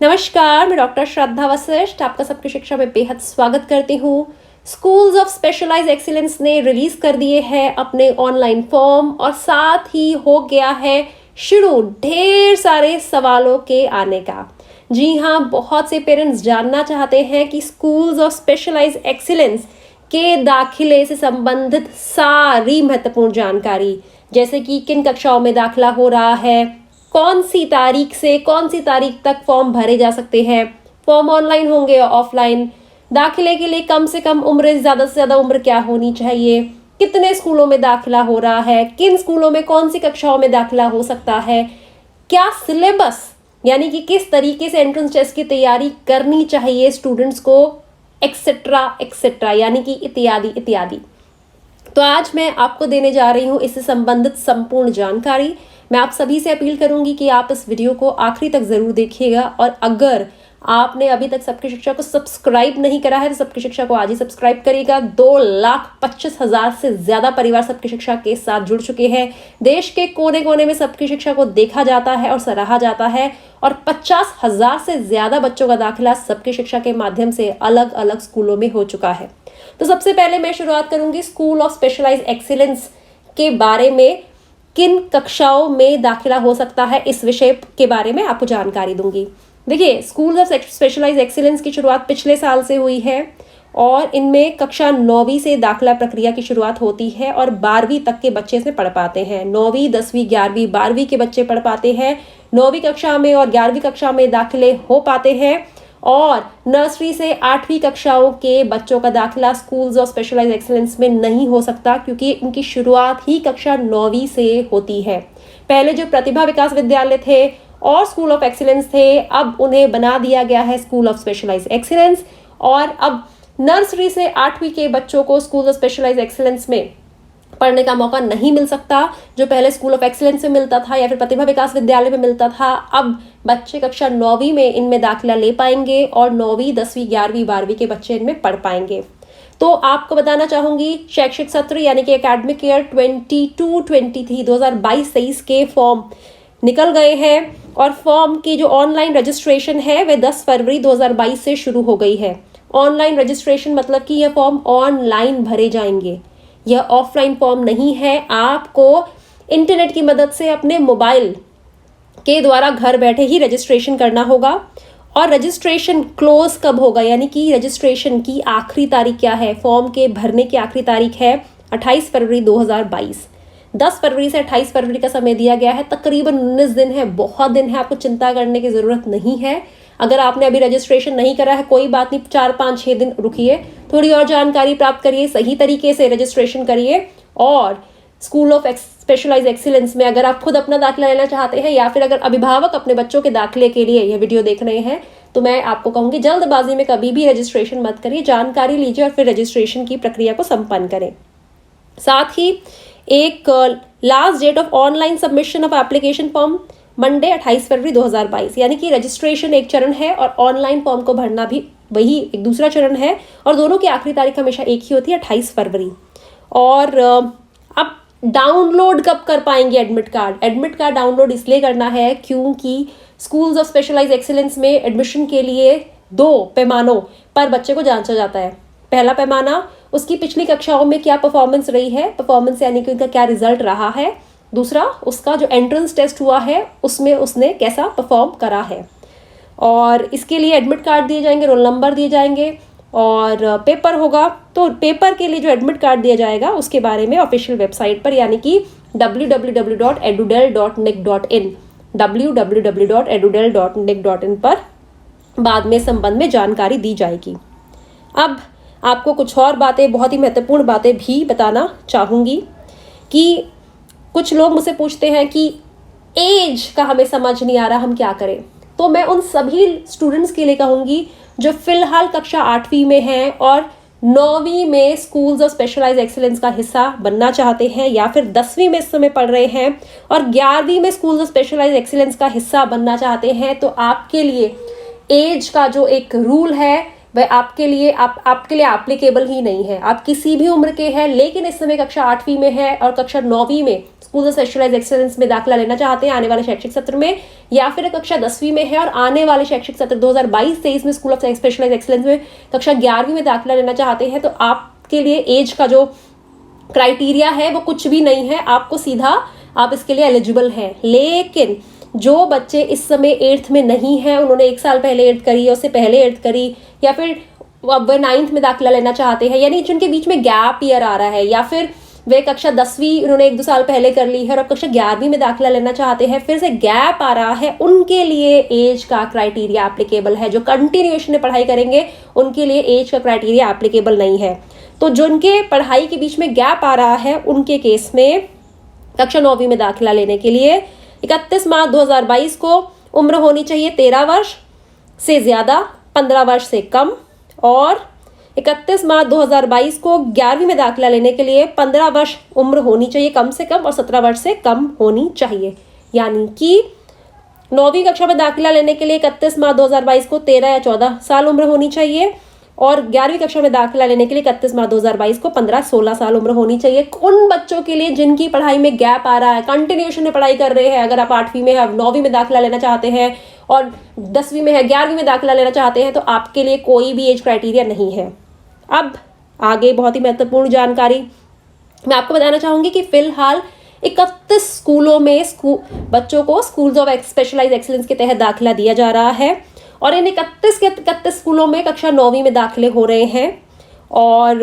नमस्कार, मैं डॉक्टर श्रद्धा वशिष्ठ आपका सबकी शिक्षा में बेहद स्वागत करती हूँ। स्कूल्स ऑफ स्पेशलाइज एक्सीलेंस ने रिलीज कर दिए हैं अपने ऑनलाइन फॉर्म और साथ ही हो गया है शुरू ढेर सारे सवालों के आने का। जी हाँ, बहुत से पेरेंट्स जानना चाहते हैं कि स्कूल्स ऑफ स्पेशलाइज एक्सीलेंस के दाखिले से संबंधित सारी महत्वपूर्ण जानकारी, जैसे कि किन कक्षाओं में दाखिला हो रहा है, कौन सी तारीख से कौन सी तारीख तक फॉर्म भरे जा सकते हैं, फॉर्म ऑनलाइन होंगे या ऑफलाइन, दाखिले के लिए कम से कम उम्र, ज़्यादा से ज़्यादा उम्र क्या होनी चाहिए, कितने स्कूलों में दाखिला हो रहा है, किन स्कूलों में कौन सी कक्षाओं में दाखिला हो सकता है, क्या सिलेबस यानी कि किस तरीके से एंट्रेंस टेस्ट की तैयारी करनी चाहिए स्टूडेंट्स को, एक्सेट्रा एक्सेट्रा, यानी कि इत्यादि इत्यादि। तो आज मैं आपको देने जा रही हूँ इससे संबंधित संपूर्ण जानकारी। मैं आप सभी से अपील करूंगी कि आप इस वीडियो को आखिरी तक जरूर देखिएगा और अगर आपने अभी तक सबकी शिक्षा को सब्सक्राइब नहीं करा है तो सबकी शिक्षा को आज ही सब्सक्राइब करिएगा। 2,25,000 से ज्यादा परिवार सबकी शिक्षा के साथ जुड़ चुके हैं। देश के कोने कोने में सबकी शिक्षा को देखा जाता है और सराहा जाता है और 50,000 से ज्यादा बच्चों का दाखिला सबकी शिक्षा के माध्यम से अलग अलग स्कूलों में हो चुका है। तो सबसे पहले मैं शुरुआत करूंगी स्कूल ऑफ स्पेशलाइज एक्सीलेंस के बारे में, किन कक्षाओं में दाखिला हो सकता है, इस विषय के बारे में आपको जानकारी दूंगी। देखिए, स्कूल ऑफ स्पेशलाइज एक्सीलेंस की शुरुआत पिछले साल से हुई है और इनमें कक्षा 9वीं से दाखिला प्रक्रिया की शुरुआत होती है और 12वीं तक के बच्चे इसमें पढ़ पाते हैं। 9वीं, 10वीं, 11वीं, 12वीं के बच्चे पढ़ पाते हैं। 9वीं कक्षा में और 11वीं कक्षा में दाखिले हो पाते हैं और नर्सरी से 8वीं कक्षाओं के बच्चों का दाखिला स्कूल्स ऑफ स्पेशलाइज एक्सीलेंस में नहीं हो सकता क्योंकि इनकी शुरुआत ही कक्षा 9वीं से होती है। पहले जो प्रतिभा विकास विद्यालय थे और स्कूल ऑफ एक्सीलेंस थे, अब उन्हें बना दिया गया है स्कूल ऑफ स्पेशलाइज एक्सीलेंस और अब नर्सरी से 8वीं के बच्चों को स्कूल ऑफ स्पेशलाइज एक्सीलेंस में पढ़ने का मौका नहीं मिल सकता। जो पहले स्कूल ऑफ एक्सीलेंस में मिलता था या फिर प्रतिभा विकास विद्यालय में मिलता था, अब बच्चे कक्षा 9वीं में इनमें दाखिला ले पाएंगे और 9वीं, 10वीं, 11वीं, 12वीं के बच्चे इनमें पढ़ पाएंगे। तो आपको बताना चाहूंगी, शैक्षिक सत्र यानी कि एकेडमिक ईयर 22-23 2022-23 के फॉर्म निकल गए हैं और फॉर्म की जो ऑनलाइन रजिस्ट्रेशन है वह 10 फरवरी 2022 से शुरू हो गई है। ऑनलाइन रजिस्ट्रेशन मतलब कि यह फॉर्म ऑनलाइन भरे जाएंगे, यह ऑफलाइन फॉर्म नहीं है। आपको इंटरनेट की मदद से अपने मोबाइल के द्वारा घर बैठे ही रजिस्ट्रेशन करना होगा। और रजिस्ट्रेशन क्लोज कब होगा, यानी कि रजिस्ट्रेशन की आखिरी तारीख क्या है, फॉर्म के भरने की आखिरी तारीख है 28 फरवरी 2022। 10 फरवरी से 28 फरवरी का समय दिया गया है, तकरीबन 19 दिन है, बहुत दिन है। आपको चिंता करने की ज़रूरत नहीं है। अगर आपने अभी रजिस्ट्रेशन नहीं करा है कोई बात नहीं, 4-5-6 दिन रुकिए, थोड़ी और जानकारी प्राप्त करिए, सही तरीके से रजिस्ट्रेशन करिए। और स्कूल ऑफ स्पेशलाइज एक्सीलेंस में अगर आप खुद अपना दाखिला लेना चाहते हैं या फिर अगर अभिभावक अपने बच्चों के दाखिले के लिए यह वीडियो देख रहे हैं तो मैं आपको कहूँगी जल्दबाजी में कभी भी रजिस्ट्रेशन मत करिए, जानकारी लीजिए और फिर रजिस्ट्रेशन की प्रक्रिया को संपन्न करें। साथ ही एक last date of online submission of application form Monday 28 फरवरी 2022, यानी कि रजिस्ट्रेशन एक चरण है और ऑनलाइन फॉर्म को भरना भी वही एक दूसरा चरण है और दोनों की आखिरी तारीख हमेशा एक ही होती है, 28 फरवरी। और अब डाउनलोड कब कर पाएंगे admit card? Admit card download इसलिए करना है क्योंकि स्कूल्स ऑफ स्पेशलाइज एक्सीलेंस में एडमिशन के लिए 2 पैमानों पर बच्चे को जांचा जाता है। पहला पैमाना उसकी पिछली कक्षाओं में क्या परफॉर्मेंस रही है, परफॉर्मेंस यानी कि उनका क्या रिजल्ट रहा है। दूसरा, उसका जो एंट्रेंस टेस्ट हुआ है उसमें उसने कैसा परफॉर्म करा है। और इसके लिए एडमिट कार्ड दिए जाएंगे, रोल नंबर दिए जाएंगे और पेपर होगा। तो पेपर के लिए जो एडमिट कार्ड दिया जाएगा उसके बारे में ऑफिशियल वेबसाइट पर यानी कि www.edudel.nic.in www.edudel.nic.in पर बाद में संबंध में जानकारी दी जाएगी। अब आपको कुछ और बातें, बहुत ही महत्वपूर्ण बातें भी बताना चाहूँगी कि कुछ लोग मुझसे पूछते हैं कि एज का हमें समझ नहीं आ रहा, हम क्या करें। तो मैं उन सभी स्टूडेंट्स के लिए कहूँगी जो फिलहाल कक्षा 8वीं में हैं और 9वीं में स्कूल्स ऑफ स्पेशलाइज एक्सीलेंस का हिस्सा बनना चाहते हैं या फिर 10वीं में इस समय पढ़ रहे हैं और 11वीं में स्कूल्स ऑफ स्पेशलाइज एक्सीलेंस का हिस्सा बनना चाहते हैं। तो आपके लिए एज का जो एक रूल है वह आपके लिए एप्लीकेबल ही नहीं है। आप किसी भी उम्र के हैं लेकिन इस समय कक्षा 8वीं में है और कक्षा 9वीं में स्कूल ऑफ स्पेशलाइज्ड एक्सीलेंस में दाखिला लेना चाहते हैं आने वाले शैक्षिक सत्र में, या फिर कक्षा 10वीं में है और आने वाले शैक्षिक सत्र 2022-23 में स्कूल ऑफ स्पेशलाइज्ड एक्सीलेंस में कक्षा 11वीं में दाखिला लेना चाहते हैं, तो आपके लिए एज का जो क्राइटेरिया है वो कुछ भी नहीं है, आपको सीधा आप इसके लिए एलिजिबल हैं। लेकिन जो बच्चे इस समय 8th में नहीं है, उन्होंने 1 साल पहले 8th करी या उससे पहले 8th करी, या फिर अब वे 9th में दाखिला लेना चाहते हैं, यानी जिनके बीच में गैप ईयर आ रहा है, या फिर वे कक्षा 10वीं उन्होंने 1-2 साल पहले कर ली है और अब कक्षा 11वीं में दाखिला लेना चाहते हैं, फिर से गैप आ रहा है, उनके लिए एज का क्राइटेरिया एप्लीकेबल है। जो कंटिन्यूएशन में पढ़ाई करेंगे उनके लिए एज का क्राइटेरिया एप्लीकेबल नहीं है। तो जिनके पढ़ाई के बीच में गैप आ रहा है उनके केस में कक्षा 9वीं में दाखिला लेने के लिए 31 मार्च 2022 को उम्र होनी चाहिए 13 वर्ष से ज़्यादा, 15 वर्ष से कम, और 31 मार्च 2022 को 11वीं में दाखिला लेने के लिए 15 वर्ष उम्र होनी चाहिए कम से कम और 17 वर्ष से कम होनी चाहिए। यानी कि 9वीं कक्षा में दाखिला लेने के लिए 31 मार्च 2022 को 13 या 14 साल उम्र होनी चाहिए, और 11वीं कक्षा में दाखिला लेने के लिए 31 मार्च 2022 को 15-16 साल उम्र होनी चाहिए। उन बच्चों के लिए जिनकी पढ़ाई में गैप आ रहा है, कंटिन्यूएशन में पढ़ाई कर रहे हैं, अगर आप 8वीं में है, 9वीं में दाखिला लेना चाहते हैं और 10वीं में है, 11वीं में दाखिला लेना चाहते हैं, तो आपके लिए कोई भी एज क्राइटेरिया नहीं है। अब आगे बहुत ही महत्वपूर्ण जानकारी मैं आपको बताना चाहूँगी कि फिलहाल 31 स्कूलों में बच्चों को स्कूल्स ऑफ स्पेशलाइज्ड एक्सीलेंस के तहत दाखिला दिया जा रहा है, और इन 31 के 31 स्कूलों में कक्षा 9वीं में दाखिले हो रहे हैं। और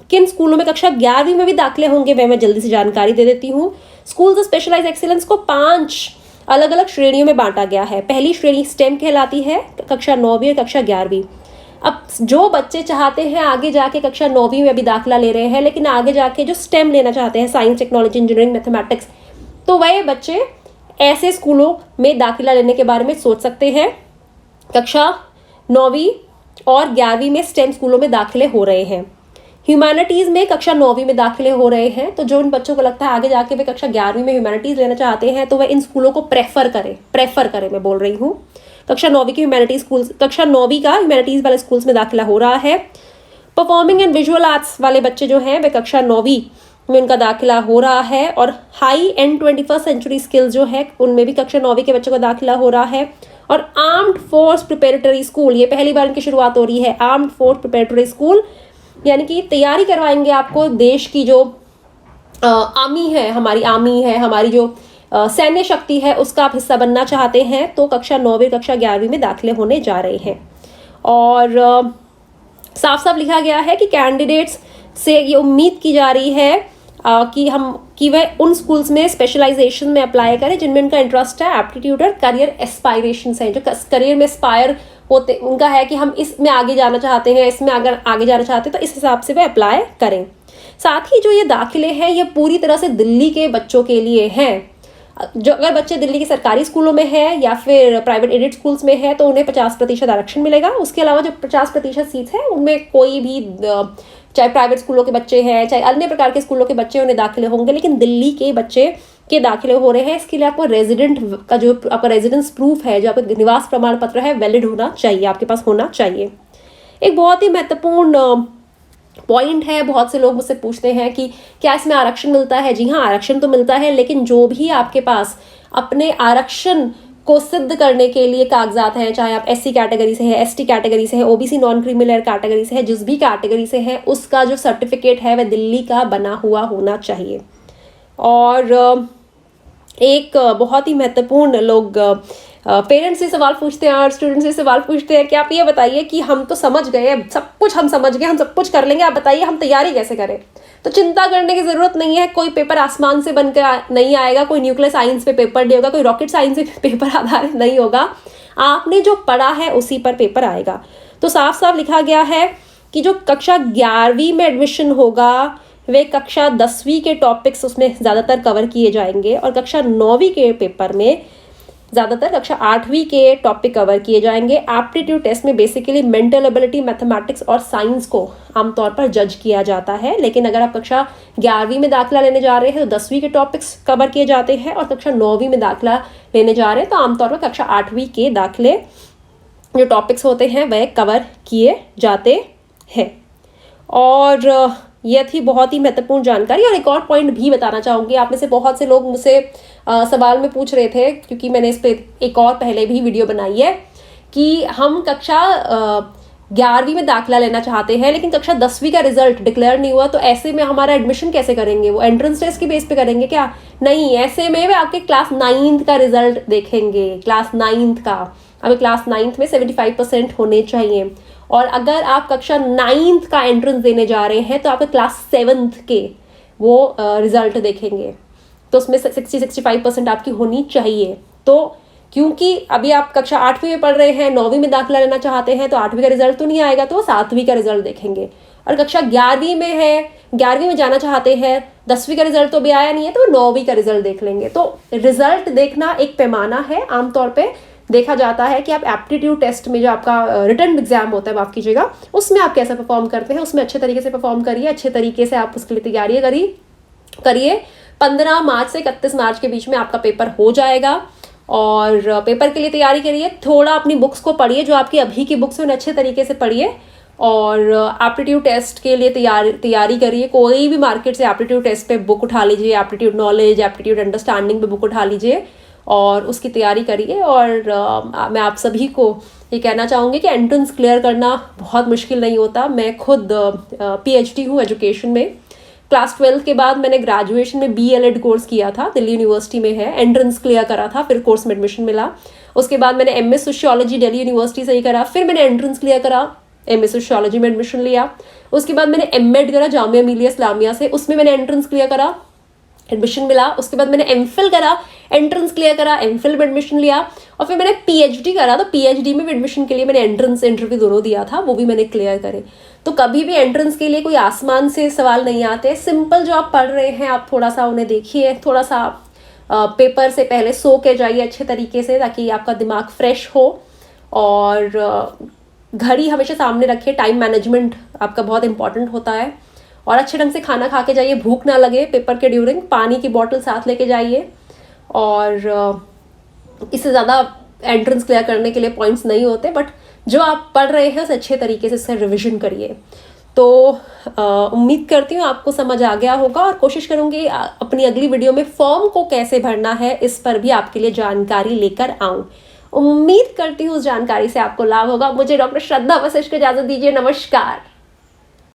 किन स्कूलों में कक्षा 11वीं में भी दाखिले होंगे मैं जल्दी से जानकारी दे देती हूँ। स्कूल्स ऑफ स्पेशलाइज्ड एक्सीलेंस को 5 अलग अलग श्रेणियों में बांटा गया है। पहली श्रेणी स्टेम कहलाती है, कक्षा 9वीं और कक्षा 11वीं। अब जो बच्चे चाहते हैं आगे जाके कक्षा 9वीं में भी दाखिला ले रहे हैं, लेकिन आगे जाके जो स्टेम लेना चाहते हैं, साइंस, टेक्नोलॉजी, इंजीनियरिंग, मैथमेटिक्स, तो वह बच्चे ऐसे स्कूलों में दाखिला लेने के बारे में सोच सकते हैं। कक्षा 9वीं और 11वीं में स्टेम स्कूलों में दाखिले हो रहे हैं। ह्यूमैनिटीज़ में कक्षा 9वीं में दाखिले हो रहे हैं, तो जो इन बच्चों को लगता है आगे जाके वे कक्षा 11वीं में ह्यूमैनिटीज़ लेना चाहते हैं, तो वह इन स्कूलों को प्रेफर करें मैं बोल रही हूँ। कक्षा 9वीं की ह्यूमैनिटीज़ स्कूल्स, कक्षा 9वीं का ह्यूमैनिटीज़ वाले स्कूल्स में दाखिला हो रहा है। परफॉर्मिंग एंड विजुअल आर्ट्स वाले बच्चे जो हैं वे कक्षा 9वीं में उनका दाखिला हो रहा है, और high and 21st century skills जो है उनमें भी कक्षा 9वीं के बच्चों का दाखिला हो रहा है। और आर्म्ड फोर्स प्रिपेरेटरी स्कूल, ये पहली बार इनकी शुरुआत हो रही है। आर्म्ड फोर्स प्रिपेरेटरी स्कूल यानी कि तैयारी करवाएंगे आपको देश की जो आर्मी है, हमारी जो सैन्य शक्ति है, उसका आप हिस्सा बनना चाहते हैं, तो कक्षा 9वीं कक्षा 11वीं में दाखिले होने जा रहे हैं। और साफ साफ लिखा गया है कि कैंडिडेट्स से ये उम्मीद की जा रही है कि वह उन स्कूल्स में स्पेशलाइजेशन में अप्लाई करें जिनमें उनका इंटरेस्ट है, एप्टीट्यूड और करियर एस्पायरेशंस हैं, जो करियर में एस्पायर होते उनका है कि हम इसमें आगे जाना चाहते हैं, इसमें अगर आगे जाना चाहते हैं तो इस हिसाब से वह अप्लाई करें। साथ ही जो ये दाखिले हैं ये पूरी तरह से दिल्ली के बच्चों के लिए हैं। जो अगर बच्चे दिल्ली के सरकारी स्कूलों में है या फिर प्राइवेट एडेड स्कूल्स में है तो उन्हें 50% आरक्षण मिलेगा। उसके अलावा जो 50% सीट है उनमें कोई भी, चाहे प्राइवेट स्कूलों के बच्चे हैं चाहे अन्य प्रकार के स्कूलों के बच्चे, उन्हें दाखिले होंगे, लेकिन दिल्ली के बच्चे के दाखिले हो रहे हैं। इसके लिए आपको रेजिडेंट का जो आपका रेजिडेंस प्रूफ है, जो आपका निवास प्रमाण पत्र है, वैलिड होना चाहिए, आपके पास होना चाहिए। एक बहुत ही महत्वपूर्ण पॉइंट है, बहुत से लोग मुझसे पूछते हैं कि क्या इसमें आरक्षण मिलता है। जी हाँ, आरक्षण तो मिलता है, लेकिन जो भी आपके पास अपने आरक्षण को सिद्ध करने के लिए कागजात हैं, चाहे आप SC कैटेगरी से है, ST कैटेगरी से है, OBC नॉन क्रीमी कैटेगरी से है, जिस भी कैटेगरी से है, उसका जो सर्टिफिकेट है वह दिल्ली का बना हुआ होना चाहिए। और एक बहुत ही महत्वपूर्ण, लोग पेरेंट्स से सवाल पूछते हैं और स्टूडेंट्स से सवाल पूछते हैं कि आप ये बताइए कि हम तो समझ गए, सब कुछ हम समझ गए, हम सब कुछ कर लेंगे, आप बताइए हम तैयारी कैसे करें। तो चिंता करने की ज़रूरत नहीं है, कोई पेपर आसमान से बनकर नहीं आएगा, कोई न्यूक्लियर साइंस पे पेपर नहीं होगा, कोई रॉकेट साइंस पे पेपर आधारित नहीं होगा। आपने जो पढ़ा है उसी पर पेपर आएगा। तो साफ साफ लिखा गया है कि जो कक्षा 11वीं में एडमिशन होगा वे कक्षा 10वीं के टॉपिक्स उसमें ज़्यादातर कवर किए जाएंगे, और कक्षा 9वीं के पेपर में ज़्यादातर कक्षा 8वीं के टॉपिक कवर किए जाएंगे। एप्टीट्यूड टेस्ट में बेसिकली मेंटल एबिलिटी, मैथमेटिक्स और साइंस को आमतौर पर जज किया जाता है, लेकिन अगर आप कक्षा 11वीं में दाखिला लेने जा रहे हैं तो 10वीं के टॉपिक्स कवर किए जाते हैं, और कक्षा 9वीं में दाखिला लेने जा रहे हैं तो आमतौर पर कक्षा 8वीं के दाखिले जो टॉपिक्स होते हैं वह कवर किए जाते हैं। और ये थी बहुत ही महत्वपूर्ण जानकारी। और एक और पॉइंट भी बताना चाहूँगी, आप में से बहुत से लोग मुझसे सवाल में पूछ रहे थे, क्योंकि मैंने इस पर एक और पहले भी वीडियो बनाई है कि हम कक्षा 11वीं में दाखिला लेना चाहते हैं लेकिन कक्षा 10वीं का रिजल्ट डिक्लेयर नहीं हुआ, तो ऐसे में हमारा एडमिशन कैसे करेंगे? वो एंट्रेंस टेस्ट की बेस पे करेंगे क्या? नहीं, ऐसे में वे आपके क्लास 9th का रिजल्ट देखेंगे, क्लास 9th का। अभी क्लास 9th में 75% होने चाहिए, और अगर आप कक्षा 9th का एंट्रेंस देने जा रहे हैं तो आपके क्लास 7th के वो रिजल्ट देखेंगे, तो उसमें 60-65% आपकी होनी चाहिए। तो क्योंकि अभी आप कक्षा 8वीं में पढ़ रहे हैं, 9वीं में दाखिला लेना चाहते हैं, तो 8वीं का रिजल्ट तो नहीं आएगा, तो वो 7वीं का रिजल्ट देखेंगे। और कक्षा 11वीं में है, 11वीं में जाना चाहते हैं, 10वीं का रिजल्ट तो अभी आया नहीं है, तो वो 9वीं का रिजल्ट देख लेंगे। तो रिजल्ट देखना एक पैमाना है। आमतौर पर देखा जाता है कि आप एप्टीट्यूड टेस्ट में, जो आपका रिटन एग्जाम होता है, माफ कीजिएगा, उसमें आप कैसे परफॉर्म करते हैं, उसमें अच्छे तरीके से परफॉर्म करिए, अच्छे तरीके से आप उसके लिए तैयारी करिए। 15 मार्च से 31 मार्च के बीच में आपका पेपर हो जाएगा, और पेपर के लिए तैयारी करिए। थोड़ा अपनी बुक्स को पढ़िए, जो आपकी अभी की बुक्स हैं उन्हें अच्छे तरीके से पढ़िए, और एप्टीट्यूड टेस्ट के लिए तैयारी करिए। कोई भी मार्केट से एप्टीट्यूड टेस्ट पे बुक उठा लीजिए, एप्टीट्यूड नॉलेज, एप्टीट्यूड अंडरस्टैंडिंग पे बुक उठा लीजिए और उसकी तैयारी करिए। और मैं आप सभी को ये कहना चाहूँगी कि एंट्रेंस क्लियर करना बहुत मुश्किल नहीं होता। मैं खुद PhD हूँ एजुकेशन में। क्लास 12 के बाद मैंने ग्रेजुएशन में BLEd कोर्स किया था, दिल्ली यूनिवर्सिटी में है। एंट्रेंस क्लियर करा था, फिर कोर्स में एडमिशन मिला। उसके बाद मैंने MS सोशियोलॉजी दिल्ली यूनिवर्सिटी से ही करा, फिर मैंने एंट्रेंस क्लियर करा, MS सोशियोलॉजी में एडमिशन लिया। उसके बाद मैंने MEd करा जामिया मिलिया इस्लामिया से, उसमें मैंने एंट्रेंस क्लियर करा, एडमिशन मिला। उसके बाद मैंने MPhil करा, एंट्रेंस क्लियर करा, MPhil में एडमिशन लिया। और फिर मैंने PhD करा, तो PhD में भी एडमिशन के लिए मैंने एंट्रेंस इंटरव्यू दोनों दिया था, वो भी मैंने क्लियर करे। तो कभी भी एंट्रेंस के लिए कोई आसमान से सवाल नहीं आते। सिंपल जो आप पढ़ रहे हैं, आप थोड़ा सा उन्हें देखिए, थोड़ा सा पेपर से पहले सो के जाइए अच्छे तरीके से, ताकि आपका दिमाग फ्रेश हो। और घड़ी हमेशा सामने रखिए, टाइम मैनेजमेंट आपका बहुत इंपॉर्टेंट होता है। और अच्छे ढंग से खाना खा के जाइए, भूख ना लगे पेपर के ड्यूरिंग। पानी की बॉटल साथ लेके जाइए। और इससे ज़्यादा एंट्रेंस क्लियर करने के लिए पॉइंट्स नहीं होते, बट जो आप पढ़ रहे हैं उसे अच्छे तरीके से इससे रिविजन करिए। तो उम्मीद करती हूँ आपको समझ आ गया होगा, और कोशिश करूँगी अपनी अगली वीडियो में फॉर्म को कैसे भरना है इस पर भी आपके लिए जानकारी लेकर आऊँ। उम्मीद करती हूँ उस जानकारी से आपको लाभ होगा। मुझे डॉक्टर श्रद्धा वशिष्ठ को इजाज़त दीजिए। नमस्कार।